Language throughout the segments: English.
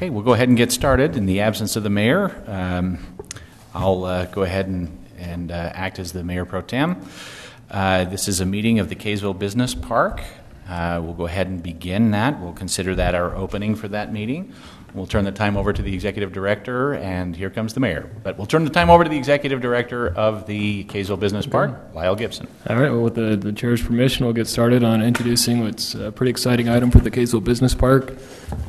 Okay, we'll go ahead and get started. In the absence of the mayor, I'll go ahead and act as the mayor pro tem. This is a meeting of the Kaysville Business Park. We'll go ahead and begin that. We'll consider that our opening for that meeting. We'll turn the time over to the executive director, and here comes the mayor. But we'll turn the time over to the executive director of the Kaysville Business Park, Lyle Gibson. All right, well, with the chair's permission, we'll get started on introducing what's a pretty exciting item for the Kaysville Business Park.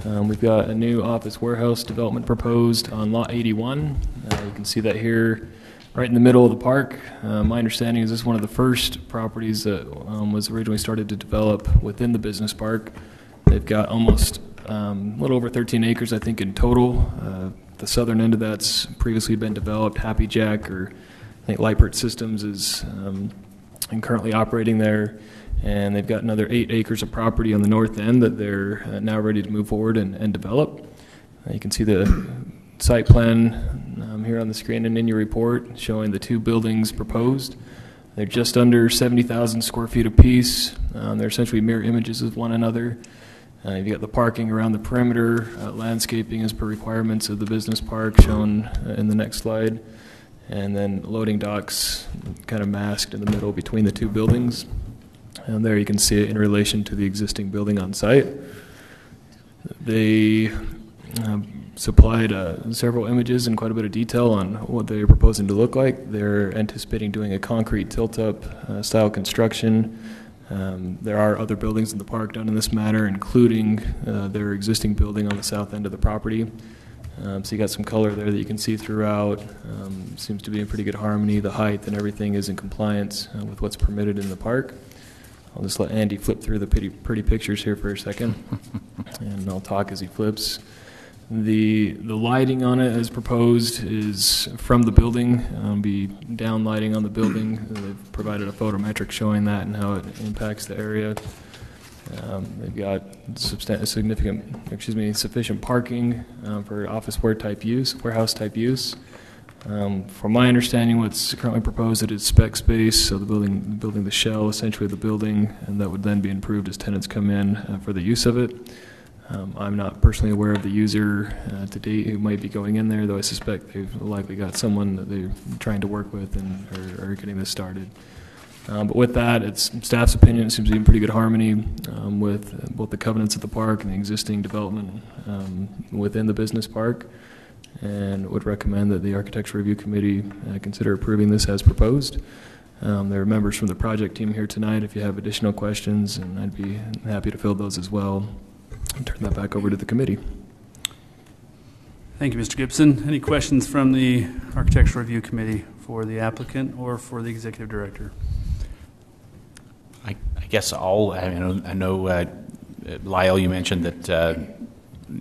We've got a new office warehouse development proposed on Lot 81. You can see that here right in the middle of the park. My understanding is this is one of the first properties that was originally started to develop within the business park. They've got almost a little over 13 acres, I think, in total. The southern end of that's previously been developed. Happy Jack, or I think Lightbird Systems, is currently operating there. And they've got another 8 acres of property on the north end that they're now ready to move forward and develop. You can see the site plan here on the screen and in your report showing the 2 buildings proposed. They're just under 70,000 square feet apiece. They're essentially mirror images of one another. You've got the parking around the perimeter, landscaping as per requirements of the business park shown in the next slide, and then loading docks kind of masked in the middle between the 2 buildings. And there you can see it in relation to the existing building on site. They supplied several images and quite a bit of detail on what they're proposing to look like. They're anticipating doing a concrete tilt-up style construction. There are other buildings in the park done in this manner, including their existing building on the south end of the property. So you got some color there that you can see throughout. Seems to be in pretty good harmony. The height and everything is in compliance with what's permitted in the park. I'll just let Andy flip through the pretty pictures here for a second, and I'll talk as he flips. The lighting on it as proposed is from the building, be down lighting on the building. They've provided a photometric showing that and how it impacts the area. They've got sufficient parking for warehouse type use. From my understanding, what's currently proposed, it is spec space, so the building the shell, essentially the building, and that would then be improved as tenants come in for the use of it. I'm not personally aware of the user to date who might be going in there, though I suspect they've likely got someone that they're trying to work with and are getting this started. But with that, it's staff's opinion. It seems to be in pretty good harmony with both the covenants of the park and the existing development within the business park, and would recommend that the Architecture Review Committee consider approving this as proposed. There are members from the project team here tonight if you have additional questions, and I'd be happy to field those as well. I'll turn that back over to the committee. Thank you, Mr. Gibson. Any questions from the Architecture Review Committee for the applicant or for the executive director? I guess I know Lyle, you mentioned that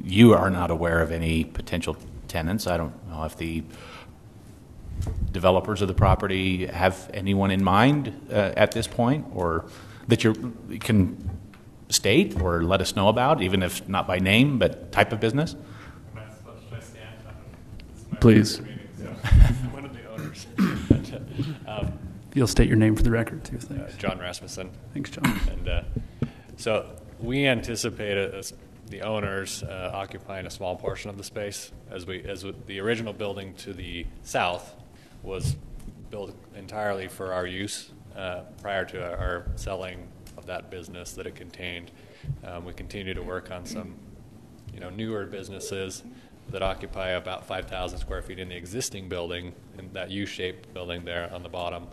you are not aware of any potential tenants. I don't know if the developers of the property have anyone in mind at this point, or that you can state or let us know about, even if not by name, but type of business? Please. One of the owners. You'll state your name for the record, too. Thanks. John Rasmussen. Thanks, John. And so we anticipate the owners occupying a small portion of the space, as the original building to the south was built entirely for our use prior to our selling of that business that it contained. We continue to work on some newer businesses that occupy about 5,000 square feet in the existing building, in that U-shaped building there on the bottom,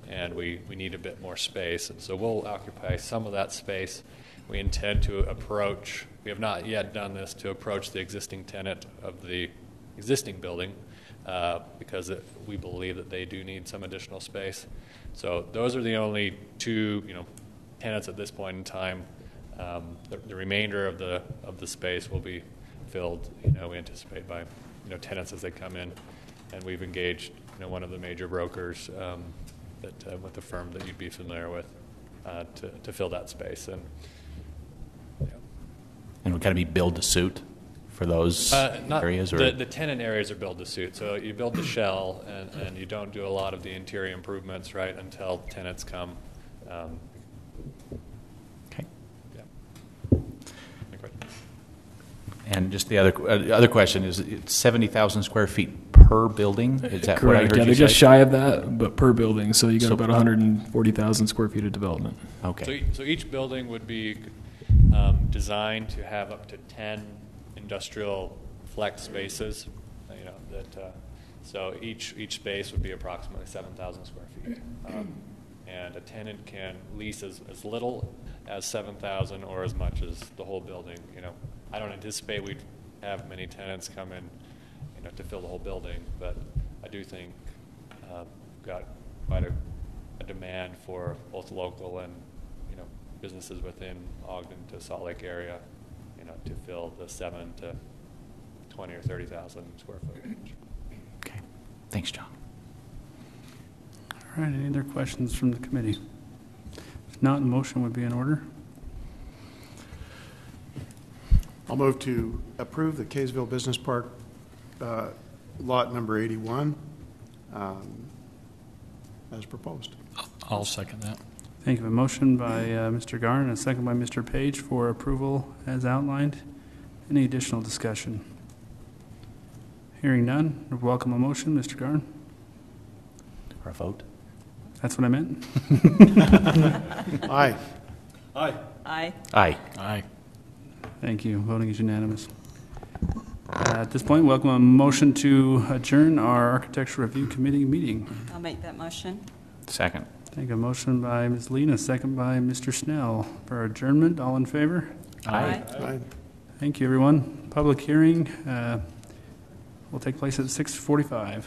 and we need a bit more space, and so we'll occupy some of that space. We intend to approach, we have not yet done this, to approach the existing tenant of the existing building because we believe that they do need some additional space. So those are the only 2 tenants at this point in time. The remainder of the space will be filled, we anticipate, by tenants as they come in, and we've engaged one of the major brokers with the firm that you'd be familiar with to fill that space. And it would kind of be build to suit for those areas, or the tenant areas are build to suit. So you build the shell, and you don't do a lot of the interior improvements right until tenants come. Okay. Yeah. And just the other question is, it's 70,000 square feet per building? Is that what I Correct. heard Yeah, you they're say? just shy of that, but per building, so you got So- about 140,000 square feet of development. Okay. So each building would be designed to have up to 10 industrial flex spaces. You know that. So each space would be approximately 7,000 square feet, and a tenant can lease as little as 7,000 or as much as the whole building. You know, I don't anticipate we'd have many tenants come in, you know, to fill the whole building, but I do think we've got quite a demand for both local and, you know, businesses within Ogden to Salt Lake area, you know, to fill the 7 to 20 or 30,000 square foot range. Okay. Thanks, John. All right, any other questions from the committee? If not, a motion would be in order. I'll move to approve the Kaysville Business Park lot number 81 as proposed. I'll second that. Thank you. A motion by Mr. Garn and a second by Mr. Page for approval as outlined. Any additional discussion? Hearing none, I welcome a motion. Mr. Garn? Or a vote? That's what I meant. Aye. Aye. Aye. Aye. Thank you. Voting is unanimous. At this point, welcome a motion to adjourn our Architecture Review Committee meeting. I'll make that motion. Second. Thank you. A motion by Ms. Lena, second by Mr. Snell for adjournment. All in favor? Aye. Aye. Thank you, everyone. Public hearing will take place at 6:45.